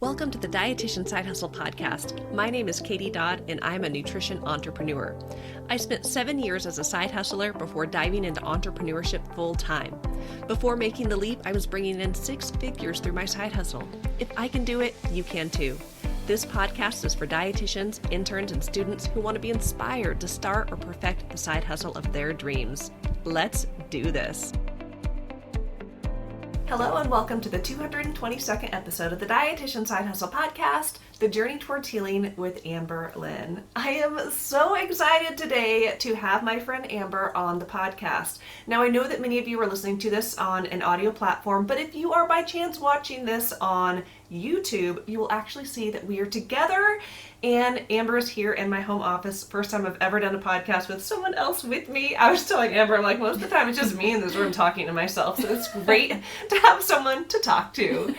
Welcome to the Dietitian Side Hustle podcast. My name is Katie Dodd, and I'm a nutrition entrepreneur. I spent 7 years as a side hustler before diving into entrepreneurship full time. Before making the leap, I was bringing in 6 figures through my side hustle. If I can do it, you can too. This podcast is for dietitians, interns, and students who want to be inspired to start or perfect the side hustle of their dreams. Let's do this. Hello and welcome to the 222nd episode of the Dietitian Side Hustle podcast, The Journey Towards Healing with Amber Lyn. I am so excited today to have my friend Amber on the podcast. Now I know that many of you are listening to this on an audio platform, but if you are by chance watching this on YouTube, you will actually see that we are together and Amber is here in my home office. First time I've ever done a podcast with someone else with me. I was telling Amber, like, most of the time it's just me in this room talking to myself, so it's great to have someone to talk to.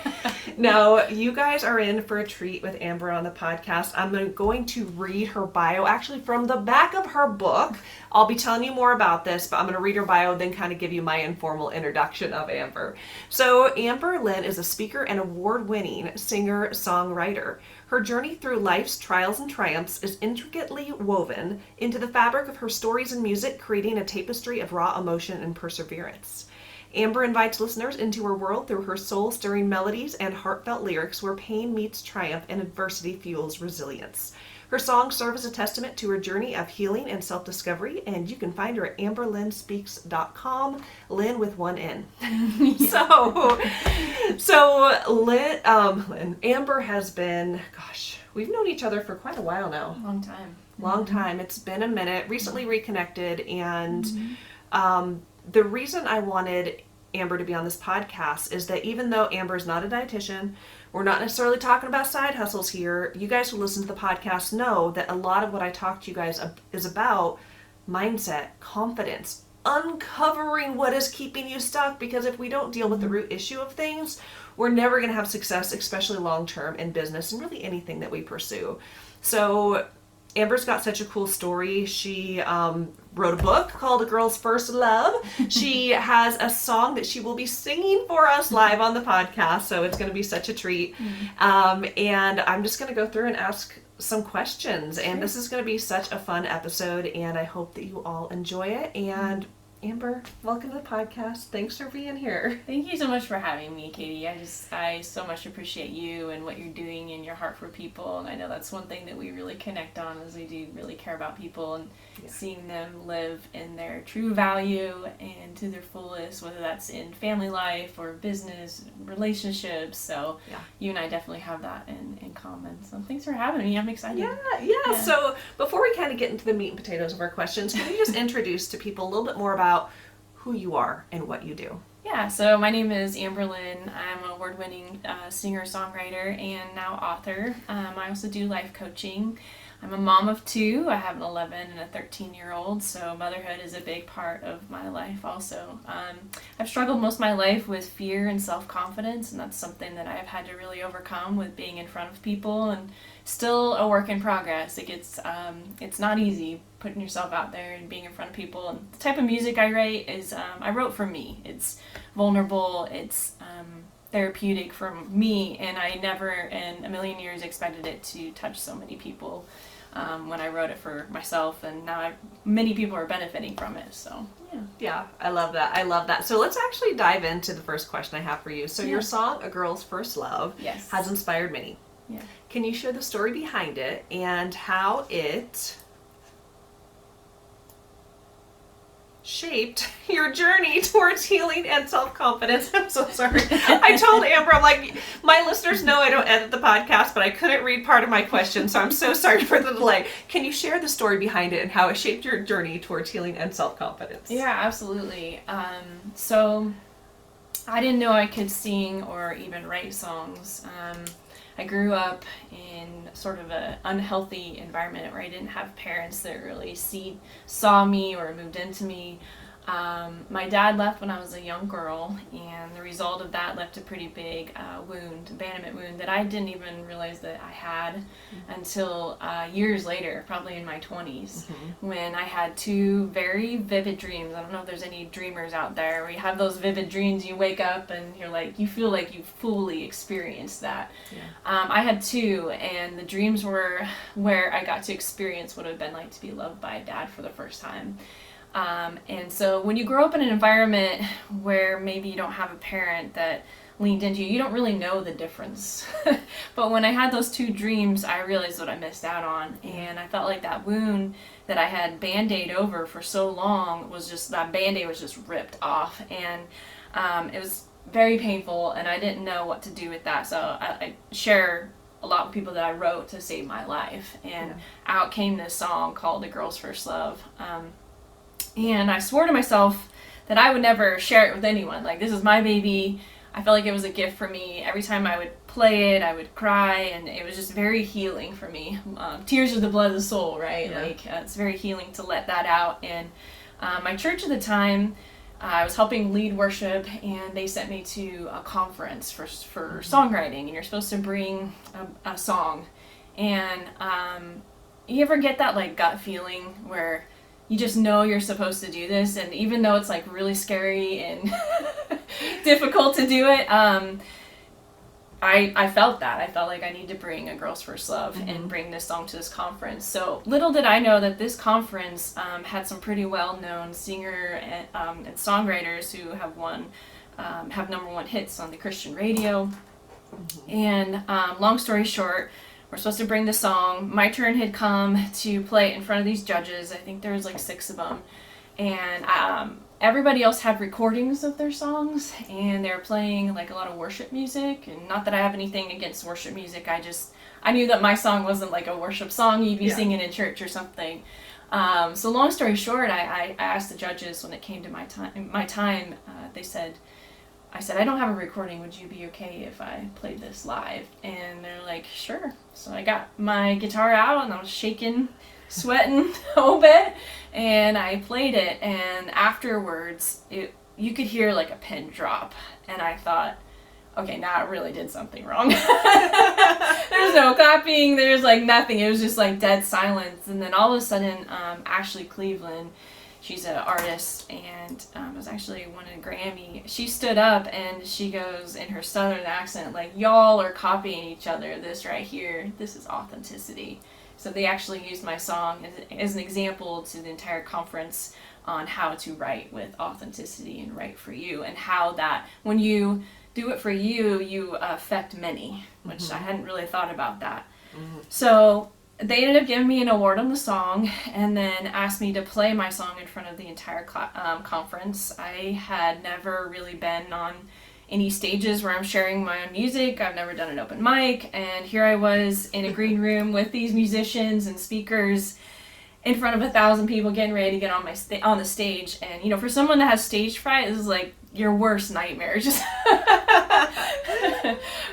Now, you guys are in for a treat with Amber on the podcast. I'm going to read her bio, actually from the back of her book. I'll be telling you more about this, but I'm going to read her bio, then kind of give you my informal introduction of Amber. So, Amber Lyn is a speaker and award-winning singer-songwriter. Her journey through life's trials and triumphs is intricately woven into the fabric of her stories and music, creating a tapestry of raw emotion and perseverance. Amber invites listeners into her world through her soul-stirring melodies and heartfelt lyrics where pain meets triumph and adversity fuels resilience. Her songs serve as a testament to her journey of healing and self-discovery, and you can find her at amberlynspeaks.com, Lyn with one N. Amber has been, we've known each other for quite a while now. Long time. It's been a minute. Recently reconnected, and the reason I wanted Amber to be on this podcast is that even though Amber is not a dietitian, we're not necessarily talking about side hustles here. You guys who listen to the podcast know that a lot of what I talk to you guys is about mindset, confidence, uncovering what is keeping you stuck, because if we don't deal with the root issue of things, we're never going to have success, especially long-term in business and really anything that we pursue. So Amber's got such a cool story. She wrote a book called A Girl's First Love. She has a song that she will be singing for us live on the podcast, so it's going to be such a treat. And I'm just going to go through and ask some questions, and this is going to be such a fun episode, and I hope that you all enjoy it. And Amber, welcome to the podcast. Thanks for being here. Thank you so much for having me, Katie. I so much appreciate you and what you're doing and your heart for people. And I know that's one thing that we really connect on, is we do really care about people and seeing them live in their true value and to their fullest, whether that's in family life or business, relationships. So you and I definitely have that in common. So thanks for having me. I'm excited. Yeah. So before we kind of get into the meat and potatoes of our questions, can you just introduce to people a little bit more about who you are and what you do? Yeah, so my name is Amber Lyn. I'm an award-winning singer-songwriter and now author. I also do life coaching. I'm a mom of 2. I have an 11 and a 13-year-old, so motherhood is a big part of my life also. I've struggled most of my life with fear and self-confidence, and that's something that I've had to really overcome with being in front of people, and still a work in progress. It's not easy putting yourself out there and being in front of people. And the type of music I write is, I wrote for me. It's vulnerable, it's therapeutic for me, and I never in a million years expected it to touch so many people when I wrote it for myself, and now many people are benefiting from it. So yeah, I love that. So let's actually dive into the first question I have for you. So your song A Girl's First Love has inspired many. Can you share the story behind it and how it shaped your journey towards healing and self-confidence? I'm so sorry. I told Amber, I'm like, my listeners know I don't edit the podcast, but I couldn't read part of my question, so I'm so sorry for the delay. Can you share the story behind it and how it shaped your journey towards healing and self-confidence? Yeah, absolutely. So I didn't know I could sing or even write songs. I grew up in sort of an unhealthy environment where I didn't have parents that really saw me or moved into me. My dad left when I was a young girl, and the result of that left a pretty big abandonment wound that I didn't even realize that I had until years later, probably in my 20s, when I had two very vivid dreams. I don't know if there's any dreamers out there where you have those vivid dreams, you wake up and you're like, you feel like you fully experienced that. Yeah. I had two, and the dreams were where I got to experience what it would have been like to be loved by a dad for the first time. And so when you grow up in an environment where maybe you don't have a parent that leaned into you, you don't really know the difference. But when I had those two dreams, I realized what I missed out on. And I felt like that wound that I had Band-Aid over for so long was just, that Band-Aid was just ripped off. And it was very painful, and I didn't know what to do with that. So I share a lot with people that I wrote to save my life. And out came this song called "A Girl's First Love." And I swore to myself that I would never share it with anyone. Like, this is my baby. I felt like it was a gift for me. Every time I would play it, I would cry, and it was just very healing for me. Tears are the blood of the soul, right? Yeah. Like, it's very healing to let that out. And my church at the time, I was helping lead worship, and they sent me to a conference for songwriting, and you're supposed to bring a song. And you ever get that, like, gut feeling where you just know you're supposed to do this, and even though it's like really scary and difficult to do it, I felt that. I felt like I need to bring A Girl's First Love and bring this song to this conference. So little did I know that this conference had some pretty well-known singer and songwriters who have have #1 hits on the Christian radio. And long story short, we're supposed to bring the song. My turn had come to play it in front of these judges. I think there was like 6 of them. And everybody else had recordings of their songs, and they were playing like a lot of worship music. And not that I have anything against worship music. I knew that my song wasn't like a worship song you'd be singing in church or something. So long story short, I asked the judges when it came to my time, I said, I don't have a recording. Would you be okay if I played this live? And they're like, sure. So I got my guitar out, and I was shaking, sweating a little bit, and I played it. And afterwards, you could hear like a pin drop. And I thought, okay, now I really did something wrong. There's no clapping. There's like nothing. It was just like dead silence. And then all of a sudden, Ashley Cleveland, she's an artist and was actually winning a Grammy. She stood up and she goes in her southern accent, like, y'all are copying each other. This right here, this is authenticity. So they actually used my song as an example to the entire conference on how to write with authenticity and write for you, and how that when you do it for you, you affect many, which I hadn't really thought about that. So they ended up giving me an award on the song, and then asked me to play my song in front of the entire conference. I had never really been on any stages where I'm sharing my own music. I've never done an open mic, and here I was in a green room with these musicians and speakers in front of 1,000 people getting ready to get on on the stage. And you know, for someone that has stage fright, this is like your worst nightmare. Just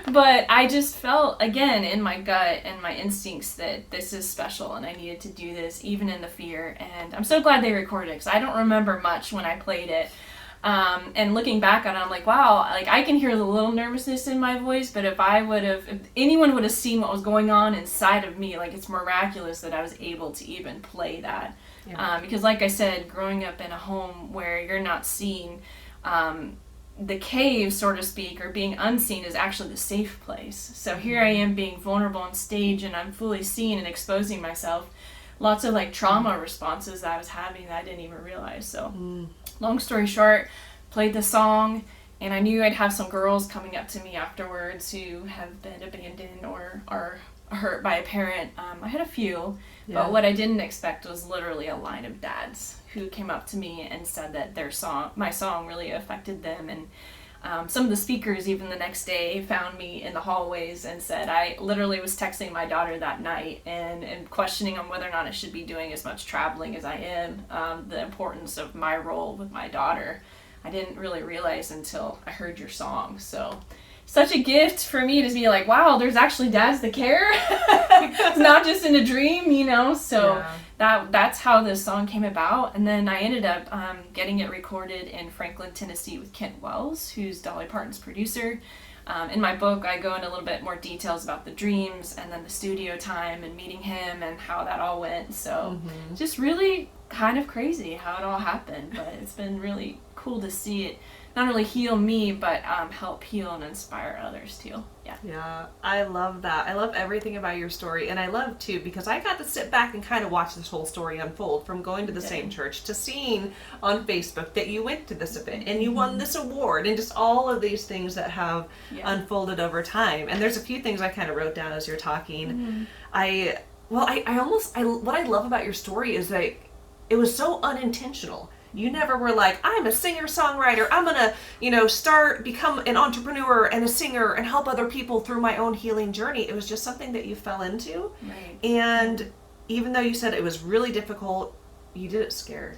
but I just felt, again, in my gut and my instincts that this is special and I needed to do this even in the fear. And I'm so glad they recorded it, because I don't remember much when I played it. And looking back on it, I'm like, wow, like I can hear the little nervousness in my voice, but if anyone would have seen what was going on inside of me, like, it's miraculous that I was able to even play that. Yeah. Because like I said, growing up in a home where you're not seen, the cave, so to speak, or being unseen is actually the safe place. So here I am being vulnerable on stage, and I'm fully seen and exposing myself. Lots of like trauma responses that I was having that I didn't even realize. So long story short, played the song, and I knew I'd have some girls coming up to me afterwards who have been abandoned or are hurt by a parent. I had a few, but what I didn't expect was literally a line of dads who came up to me and said that my song really affected them. And some of the speakers even the next day found me in the hallways and said, I literally was texting my daughter that night and questioning on whether or not I should be doing as much traveling as I am, the importance of my role with my daughter. I didn't really realize until I heard your song. So such a gift for me to be like, wow, there's actually dads that care. It's not just in a dream, you know? So that's how this song came about. And then I ended up getting it recorded in Franklin, Tennessee with Kent Wells, who's Dolly Parton's producer. In my book, I go into a little bit more details about the dreams and then the studio time and meeting him and how that all went. So just really kind of crazy how it all happened. But it's been really cool to see it not only heal me, but help heal and inspire others too. Yeah, I love that. I love everything about your story. And I love, too, because I got to sit back and kind of watch this whole story unfold, from going to the same church to seeing on Facebook that you went to this event and you won this award, and just all of these things that have unfolded over time. And there's a few things I kind of wrote down as you're talking. What I love about your story is that it was so unintentional. You never were like, I'm a singer-songwriter. I'm going to, become an entrepreneur and a singer and help other people through my own healing journey. It was just something that you fell into. Right. And even though you said it was really difficult, you did it scared.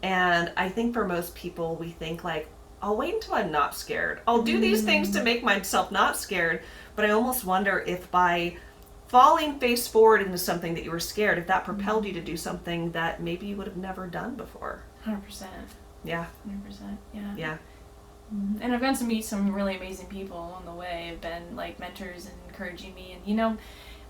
And I think for most people, we think like, I'll wait until I'm not scared. I'll do these things to make myself not scared. But I almost wonder if by falling face forward into something that you were scared, if that propelled you to do something that maybe you would have never done before. 100%. Yeah. 100%. Yeah. Yeah. And I've gotten to meet some really amazing people along the way. Have been like mentors and encouraging me. And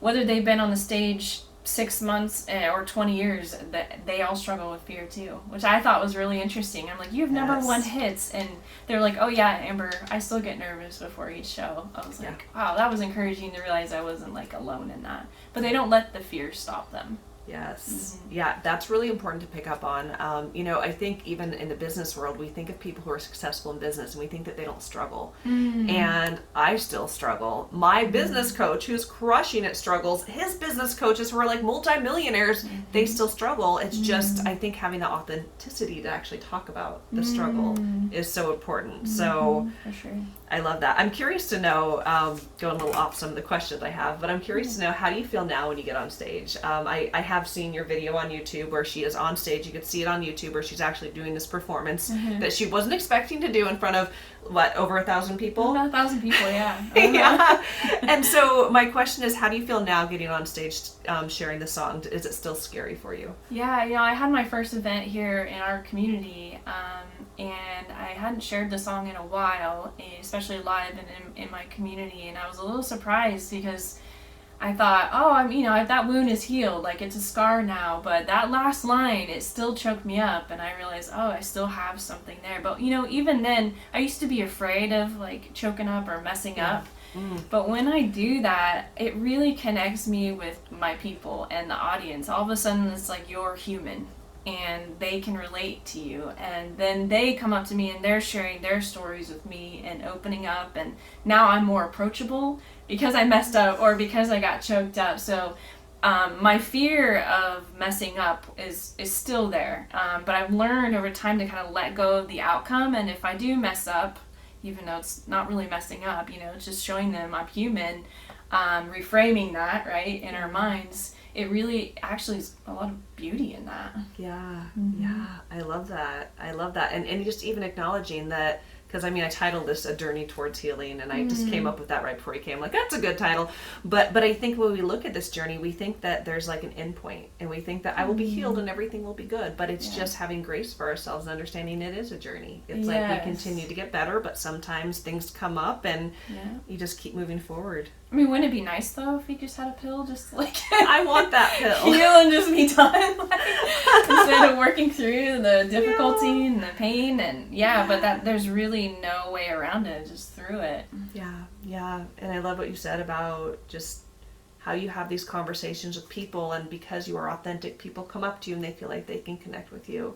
whether they've been on the stage 6 months or 20 years, that they all struggle with fear too, which I thought was really interesting. I'm like, you've never won hits, and they're like, oh yeah, Amber, I still get nervous before each show. I was like, wow, that was encouraging to realize I wasn't like alone in that. But they don't let the fear stop them. Yes. Yeah, that's really important to pick up on. I think even in the business world, we think of people who are successful in business and we think that they don't struggle. And I still struggle. My business coach, who's crushing it, struggles. His business coaches who are like multimillionaires, they still struggle. It's just, I think having the authenticity to actually talk about the struggle is so important. So for sure. I love that. I'm curious to know, going a little off some of the questions I have, but I'm curious to know, how do you feel now when you get on stage? I have seen your video on YouTube where she is on stage. You could see it on YouTube where she's actually doing this performance that she wasn't expecting to do in front of, over 1,000 people? About 1,000 people, yeah. Yeah. And so my question is, how do you feel now getting on stage sharing the song? Is it still scary for you? Yeah, I had my first event here in our community, and I hadn't shared the song in a while, especially live and in my community, and I was a little surprised because I thought, that wound is healed, like it's a scar now, but that last line, it still choked me up, and I realized, I still have something there. But even then, I used to be afraid of like choking up or messing up. But when I do that, it really connects me with my people and the audience. All of a sudden, it's like you're human and they can relate to you, and then they come up to me and they're sharing their stories with me and opening up, and now I'm more approachable because I messed up or because I got choked up. So my fear of messing up is still there, but I've learned over time to kind of let go of the outcome, and if I do mess up, even though it's not really messing up, it's just showing them I'm human, reframing that, right, in our minds, it really actually is a lot of beauty in that. Yeah, yeah, I love that. And just even acknowledging that, because I titled this A Journey Towards Healing, and I just came up with that right before you came. Like, that's a good title. But I think when we look at this journey, we think that there's like an end point, and we think that I will be healed and everything will be good. But it's just having grace for ourselves and understanding it is a journey. It's like we continue to get better, but sometimes things come up and you just keep moving forward. Wouldn't it be nice though if you just had a pill, just like I want that pill. Heal and just be done, instead of working through the difficulty and the pain, and but that there's really no way around it, just through it. Yeah, and I love what you said about just how you have these conversations with people, and because you are authentic, people come up to you and they feel like they can connect with you.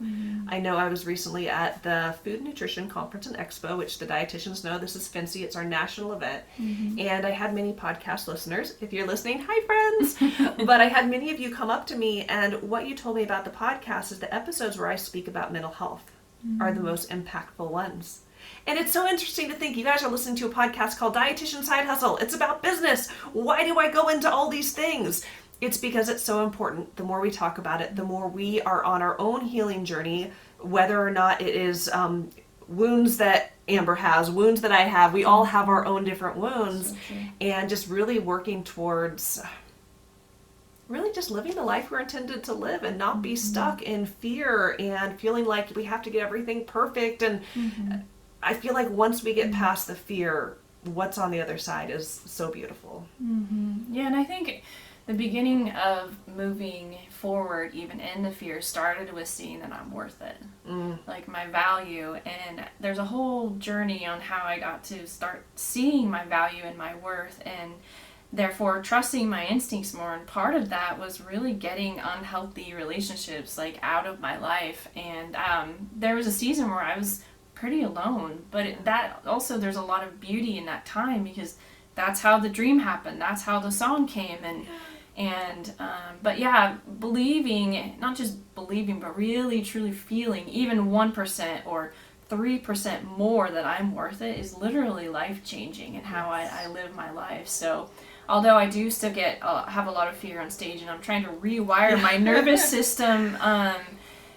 I know I was recently at the Food Nutrition Conference and Expo, which the dietitians know this is fancy. It's our national event. And I had many podcast listeners. If you're listening, hi friends! But I had many of you come up to me, and what you told me about the podcast is the episodes where I speak about mental health are the most impactful ones. And it's so interesting to think you guys are listening to a podcast called Dietitian Side Hustle. It's about business. Why do I go into all these things? It's because it's so important. The more we talk about it, the more we are on our own healing journey, whether or not it is wounds that Amber has, wounds that I have. We all have our own different wounds. So true. And just really working towards really just living the life we're intended to live and not be stuck in fear and feeling like we have to get everything perfect. And I feel like once we get past the fear, what's on the other side is so beautiful. Yeah, and I think the beginning of moving forward, even in the fear, started with seeing that I'm worth it. Like my value. And there's a whole journey on how I got to start seeing my value and my worth, and therefore trusting my instincts more. And part of that was really getting unhealthy relationships like out of my life. And there was a season where I was pretty alone, but that also, there's a lot of beauty in that time, because that's how the dream happened, that's how the song came. But yeah, believing, not just believing, but really truly feeling even 1% or 3% more that I'm worth it is literally life changing in how I live my life. So although I do still have a lot of fear on stage, and I'm trying to rewire my nervous system,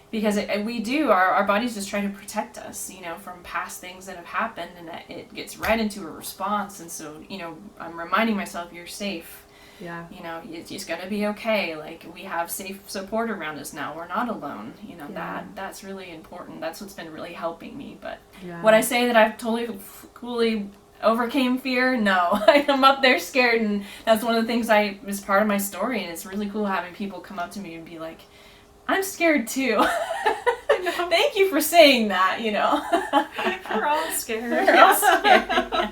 because our bodies just try to protect us, from past things that have happened, and that it gets right into a response. And so, I'm reminding myself, you're safe. Yeah. It's just gonna be okay. Like, we have safe support around us now. We're not alone. That's really important. That's what's been really helping me. But would I say that I've totally coolly overcame fear? No. I'm up there scared, and that's one of the things is part of my story. And it's really cool having people come up to me and be like, I'm scared too. Thank you for saying that, We're all scared. We're all scared.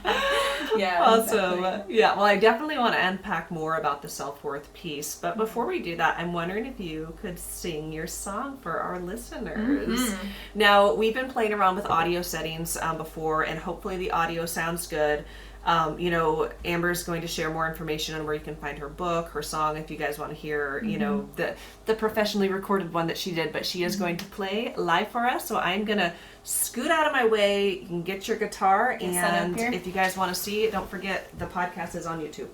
Yeah. Awesome. Exactly. Yeah, well, I definitely want to unpack more about the self-worth piece. But before we do that, I'm wondering if you could sing your song for our listeners. Now, we've been playing around with audio settings before, and hopefully the audio sounds good. Amber's going to share more information on where you can find her book, her song, if you guys want to hear, the professionally recorded one that she did, but she is going to play live for us. So I'm going to scoot out of my way. You can get your guitar, and if you guys want to see it, don't forget the podcast is on YouTube.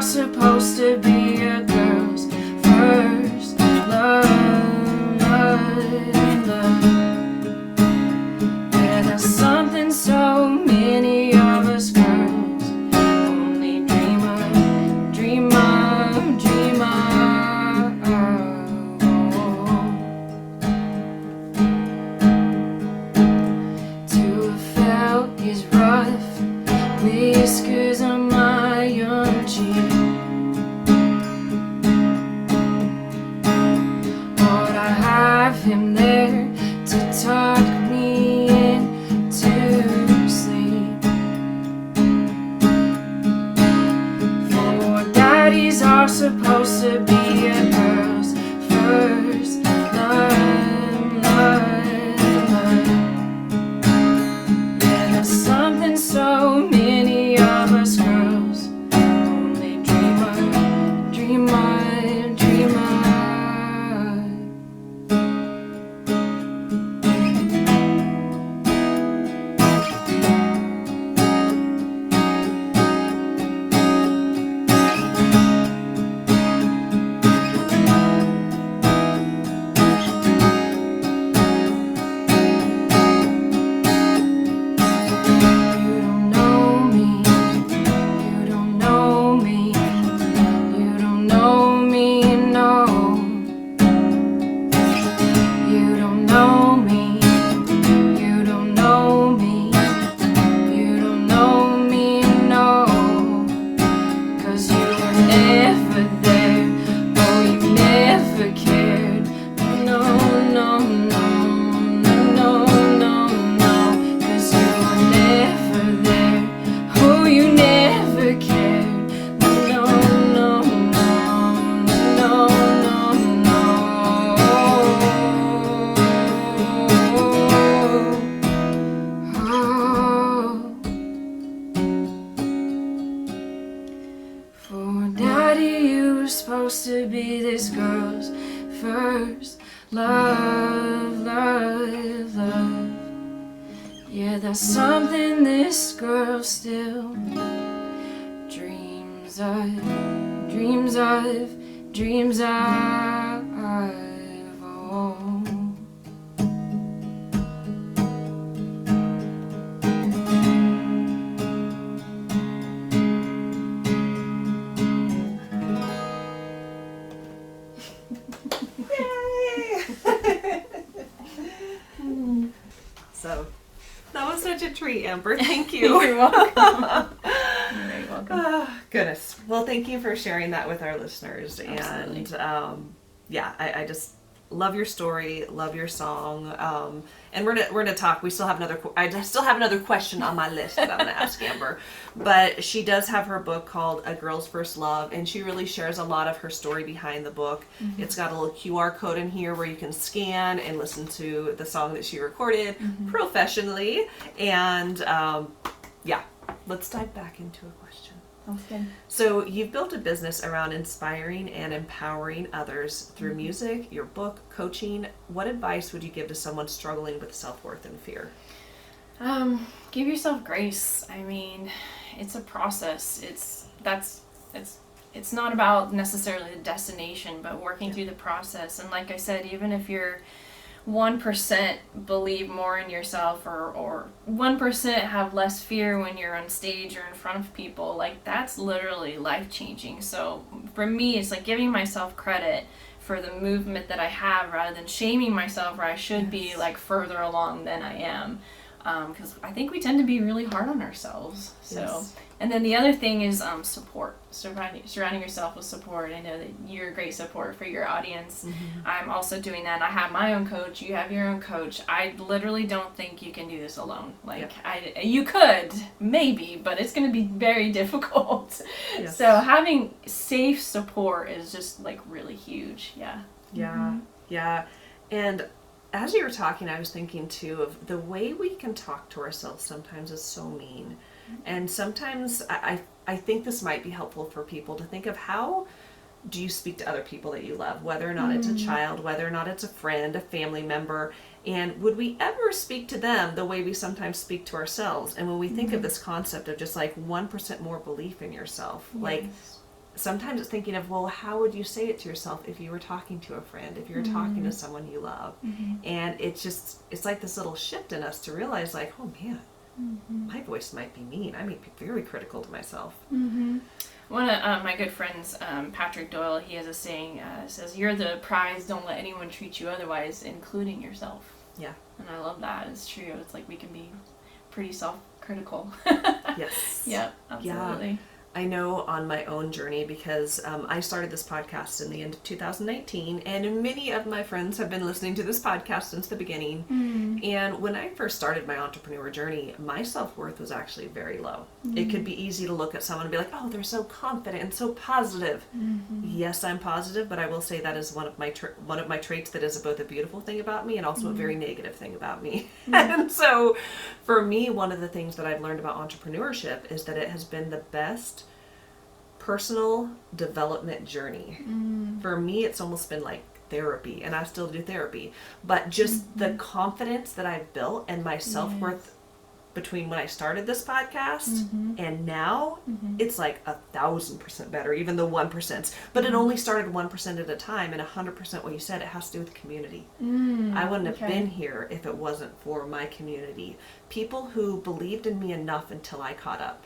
Supposed to be a girl's first love. Yeah, there's something so many of us girls only dream of, dream of, dream of. never there. Oh, you never cared. No, no, no, no, no, no, 'cause you were never there. Oh, you never cared. No, no, no, no, no, no. For daddy, you were supposed to be this girl's first love, love, love. Yeah, that's something this girl still dreams of, dreams of, dreams of. Oh. So that was such a treat, Amber. Thank you. You're welcome. You're very welcome. Oh, goodness. Well, thank you for sharing that with our listeners. Absolutely. And I just love your story, love your song. And we're gonna talk. We still have I still have another question on my list that I'm gonna ask Amber. But she does have her book called A Girl's First Love, and she really shares a lot of her story behind the book. Mm-hmm. It's got a little QR code in here where you can scan and listen to the song that she recorded professionally. And let's dive back into a question. Sounds good. So you've built a business around inspiring and empowering others through music, your book, coaching. What advice would you give to someone struggling with self-worth and fear? Give yourself grace. I mean, it's a process. It's not about necessarily the destination, but working through the process. And like I said, even if you're 1% believe more in yourself or 1% have less fear when you're on stage or in front of people, like that's literally life-changing. So for me, it's like giving myself credit for the movement that I have rather than shaming myself where I should be like further along than I am. Because I think we tend to be really hard on ourselves. So, Yes. And then the other thing is support. Surrounding yourself with support. I know that you're a great support for your audience. I'm also doing that. I have my own coach. You have your own coach. I literally don't think you can do this alone. Like you could maybe, but it's going to be very difficult. Yes. So having safe support is just like really huge. Yeah. Yeah. Yeah. And as you were talking, I was thinking too of the way we can talk to ourselves sometimes is so mean. And sometimes I think this might be helpful for people to think of how do you speak to other people that you love, whether or not it's a child, whether or not it's a friend, a family member, and would we ever speak to them the way we sometimes speak to ourselves? And when we think of this concept of just like 1% more belief in yourself, like sometimes it's thinking of, well, how would you say it to yourself if you were talking to a friend, if you were talking to someone you love? And it's like this little shift in us to realize like, oh man, my voice might be mean. I might be very critical to myself. One of my good friends, Patrick Doyle, he has a saying, says, "You're the prize, don't let anyone treat you otherwise, including yourself." Yeah. And I love that. It's true. It's like we can be pretty self-critical. Yes. Yep, absolutely. Yeah. I know on my own journey because I started this podcast in the end of 2019, and many of my friends have been listening to this podcast since the beginning. And when I first started my entrepreneur journey, my self-worth was actually very low. It could be easy to look at someone and be like, oh, they're so confident and so positive. Yes, I'm positive, but I will say that is one of my traits that is both a beautiful thing about me and also a very negative thing about me. And so for me, one of the things that I've learned about entrepreneurship is that it has been the best personal development journey. For me, it's almost been like therapy, and I still do therapy, but just the confidence that I've built and my self-worth between when I started this podcast and now, it's like 1,000% better, even the 1%. But it only started 1% at a time, and 100% what you said, it has to do with community. I wouldn't have been here if it wasn't for my community. People who believed in me enough until I caught up.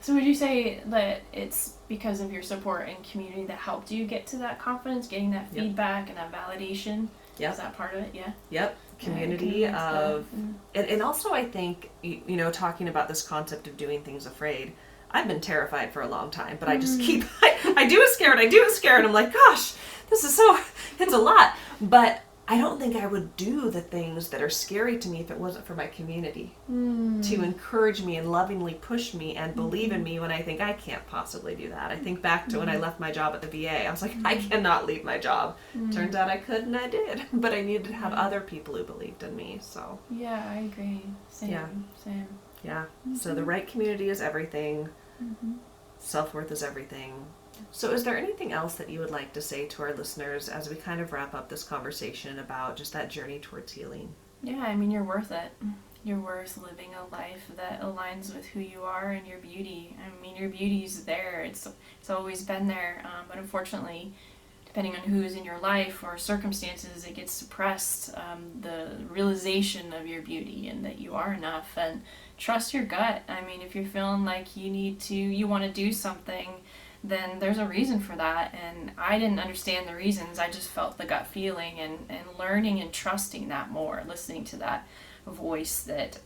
So would you say that it's because of your support and community that helped you get to that confidence, getting that feedback and that validation? Is that part of it? Yep. Community of, and also I think, you know, talking about this concept of doing things afraid, I've been terrified for a long time, but I just keep, I do it scared. I'm like, gosh, it's a lot. But I don't think I would do the things that are scary to me if it wasn't for my community to encourage me and lovingly push me and believe in me when I think I can't possibly do that. I think back to when I left my job at the VA. I was like, I cannot leave my job. Turns out I could, and I did. But I needed to have other people who believed in me. So yeah, I agree. Same. Yeah. So the right community is everything. Self-worth is everything. So is there anything else that you would like to say to our listeners as we kind of wrap up this conversation about just that journey towards healing? Yeah, I mean, you're worth it. You're worth living a life that aligns with who you are and your beauty. I mean, your beauty's there. It's always been there. But unfortunately, depending on who is in your life or circumstances, it gets suppressed. The realization of your beauty and that you are enough. And trust your gut. I mean, if you're feeling like you want to do something, then there's a reason for that. And I didn't understand the reasons. I just felt the gut feeling and learning and trusting that more, listening to that voice that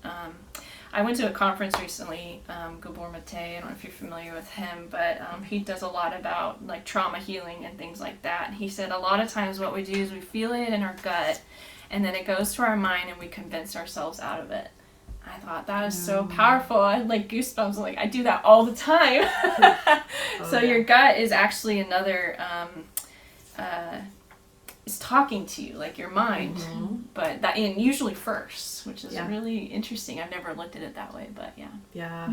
I went to a conference recently, Gabor Mate, I don't know if you're familiar with him, but he does a lot about like trauma healing and things like that. He said a lot of times what we do is we feel it in our gut and then it goes to our mind and we convince ourselves out of it. I thought that is so powerful. I had like goosebumps. Like I do that all the time. Your gut is actually another. Is talking to you like your mind, but that and usually first, which is really interesting. I've never looked at it that way, but yeah. Yeah,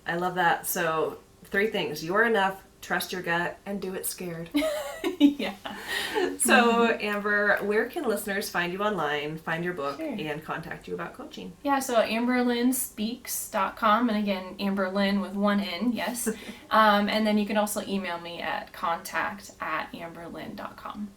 I love that. So 3 things: you are enough. Trust your gut and do it scared. Yeah. So, Amber, where can listeners find you online, find your book, and contact you about coaching? Yeah, so amberlynspeaks.com, and again, Amber Lyn with 1 N, yes. And then you can also email me at contact@amberlyn.com.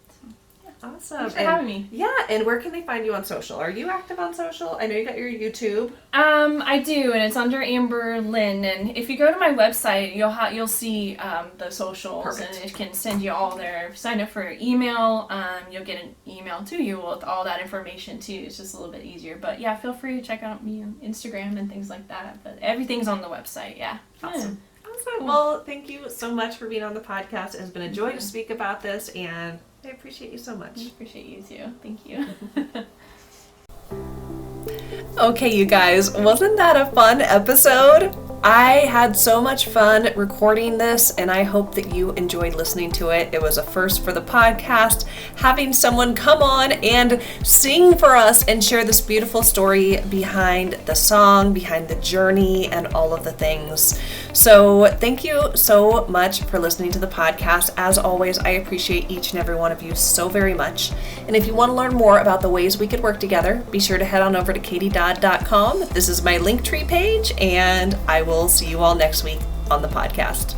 Awesome. Thanks for having me. Yeah, and where can they find you on social? Are you active on social? I know you got your YouTube. I do, and it's under Amber Lyn. And if you go to my website, you'll see the socials. Perfect. And it can send you all there. Sign up for email. You'll get an email to you with all that information too. It's just a little bit easier. But yeah, feel free to check out me on Instagram and things like that. But everything's on the website. Yeah. Awesome. Cool. Well, thank you so much for being on the podcast. It has been a joy to speak about this, and I appreciate you so much. I appreciate you too. Thank you. Okay, you guys, wasn't that a fun episode? I had so much fun recording this, and I hope that you enjoyed listening to it. It was a first for the podcast, having someone come on and sing for us and share this beautiful story behind the song, behind the journey, and all of the things. So thank you so much for listening to the podcast. As always, I appreciate each and every one of you so very much. And if you want to learn more about the ways we could work together, be sure to head on over to katiedodd.com. This is my Linktree page, and I will see you all next week on the podcast.